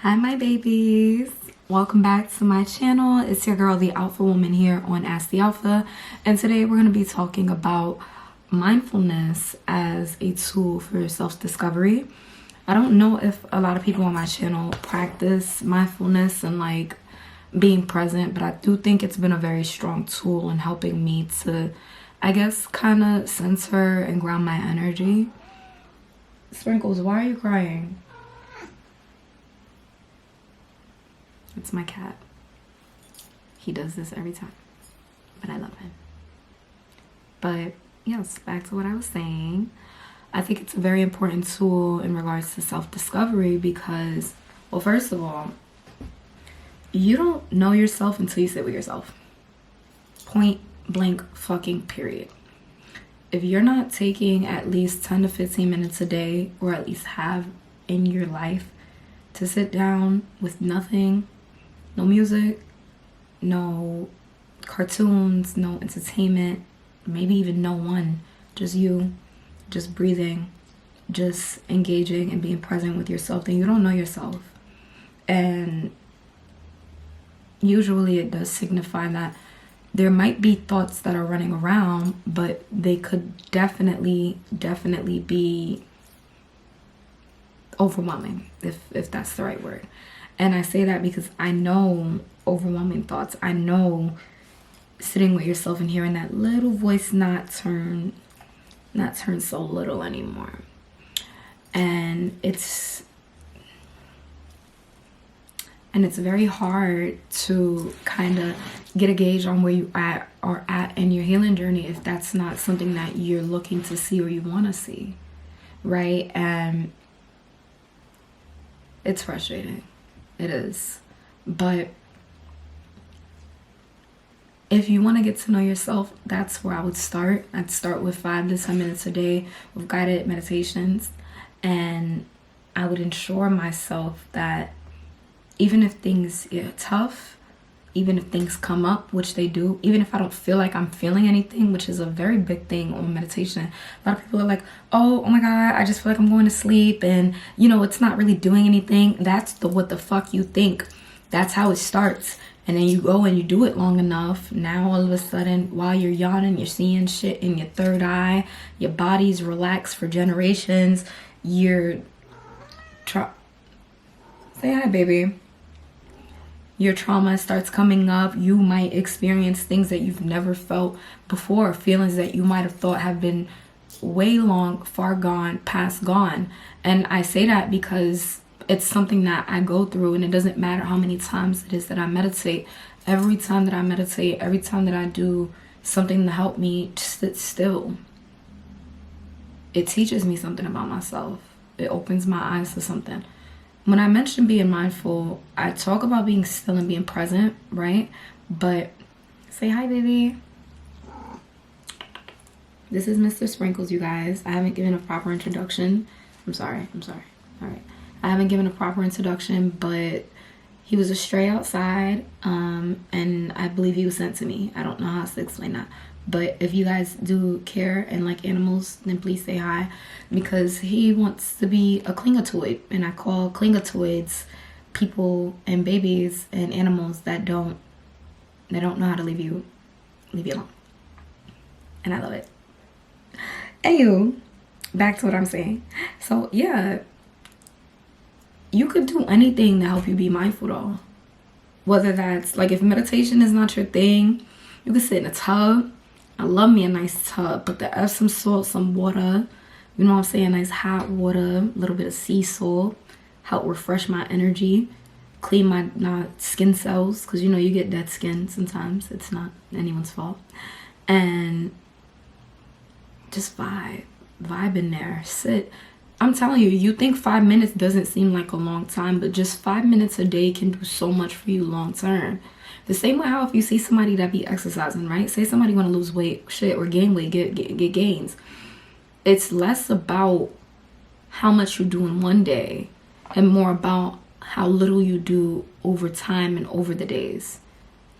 Hi my babies, welcome back to my channel. It's your girl the Alpha Woman here on Ask the Alpha, and today we're going to be talking about mindfulness as a tool for self-discovery. I don't know if a lot of people on my channel practice mindfulness and like being present, but I do think it's been a very strong tool in helping me to, I guess, kind of center and ground my energy. Sprinkles, why are you crying? It's my cat. He does this every time, but I love him. But yes, back to what I was saying. I think it's a very important tool in regards to self-discovery because, well, first of all, you don't know yourself until you sit with yourself. Point blank fucking period. If you're not taking at least 10 to 15 minutes a day, or at least have in your life, to sit down with nothing, no music, no cartoons, no entertainment, maybe even no one, just you, just breathing, just engaging and being present with yourself, then you don't know yourself. And usually it does signify that there might be thoughts that are running around, but they could definitely be overwhelming, if that's the right word. And I say that because I know overwhelming thoughts. I know sitting with yourself and hearing that little voice not turn so little anymore. And it's very hard to kind of get a gauge on where you are at in your healing journey if that's not something that you're looking to see or you want to see, right? And it's frustrating. It is. But if you want to get to know yourself, that's where I would start. I'd start with 5 to 10 minutes a day of guided meditations. And I would ensure myself that even if things get tough, even if things come up, which they do, even if I don't feel like I'm feeling anything, which is a very big thing on meditation. A lot of people are like, oh my God, I just feel like I'm going to sleep and, it's not really doing anything. That's what the fuck you think. That's how it starts. And then you go and you do it long enough. Now all of a sudden, while you're yawning, you're seeing shit in your third eye. Your body's relaxed for generations. Say hi, baby. Your trauma starts coming up. You might experience things that you've never felt before, feelings that you might have thought have been way long, far gone, past gone. And I say that because it's something that I go through, and it doesn't matter how many times it is that I meditate. Every time that I meditate, every time that I do something to help me sit still, it teaches me something about myself. It opens my eyes to something. When I mention being mindful, I talk about being still and being present, right? But say hi, baby. This is Mr. Sprinkles, you guys. I haven't given a proper introduction. I'm sorry. All right. I haven't given a proper introduction, but he was a stray outside, and I believe he was sent to me. I don't know how else to explain that. But if you guys do care and like animals, then please say hi, because he wants to be a klingatoid, and I call klingatoids people and babies and animals that don't know how to leave you alone. And I love it. Anywho, back to what I'm saying. So yeah, you could do anything to help you be mindful though. Whether that's like, if meditation is not your thing, you could sit in a tub. I love me a nice tub, put the Epsom salt, some water, you know what I'm saying, nice hot water, a little bit of sea salt, help refresh my energy, clean my skin cells, because you get dead skin sometimes. It's not anyone's fault. And just vibe in there, sit. I'm telling you, you think 5 minutes doesn't seem like a long time, but just 5 minutes a day can do so much for you long term. The same way how if you see somebody that be exercising, right? Say somebody want to lose weight, shit, or gain weight, get gains. It's less about how much you do in one day and more about how little you do over time and over the days.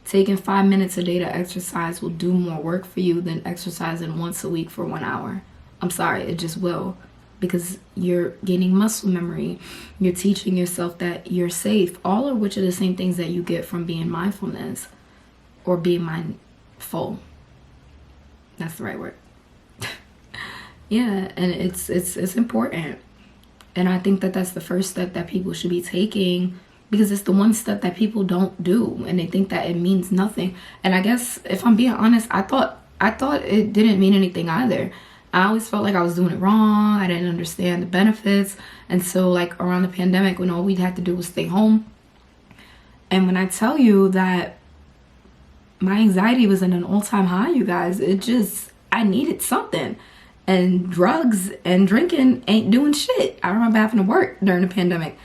Taking 5 minutes a day to exercise will do more work for you than exercising once a week for 1 hour. I'm sorry, it just will. because you're gaining muscle memory. You're teaching yourself that you're safe, all of which are the same things that you get from being mindfulness or being mindful. That's the right word. Yeah, and it's important. And I think that that's the first step that people should be taking, because it's the one step that people don't do, and they think that it means nothing. And I guess, if I'm being honest, I thought it didn't mean anything either. I always felt like I was doing it wrong. I didn't understand the benefits. And so, like, around the pandemic, when all we had to do was stay home, and when I tell you that my anxiety was at an all-time high, you guys, I needed something. And drugs and drinking ain't doing shit. I remember having to work during the pandemic.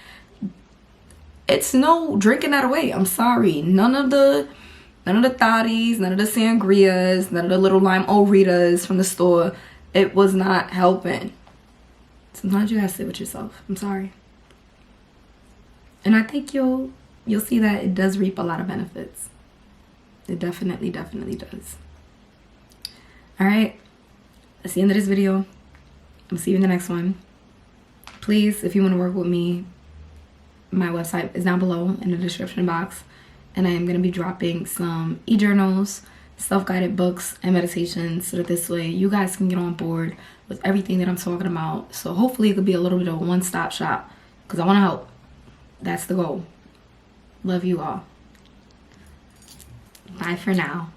It's no drinking that away. I'm sorry. None of the thotties, none of the sangrias, none of the little lime Ritas from the store. It was not helping. Sometimes you gotta sit with yourself. I'm sorry. And I think you'll see that it does reap a lot of benefits. It definitely does. All right. That's the end of this video. I'll see you in the next one. Please, if you want to work with me, my website is down below in the description box. And I am going to be dropping some e-journals, self-guided books, and meditations, so that this way you guys can get on board with everything that I'm talking about. So hopefully it could be a little bit of a one-stop shop, because I want to help. That's the goal. Love you all. Bye for now.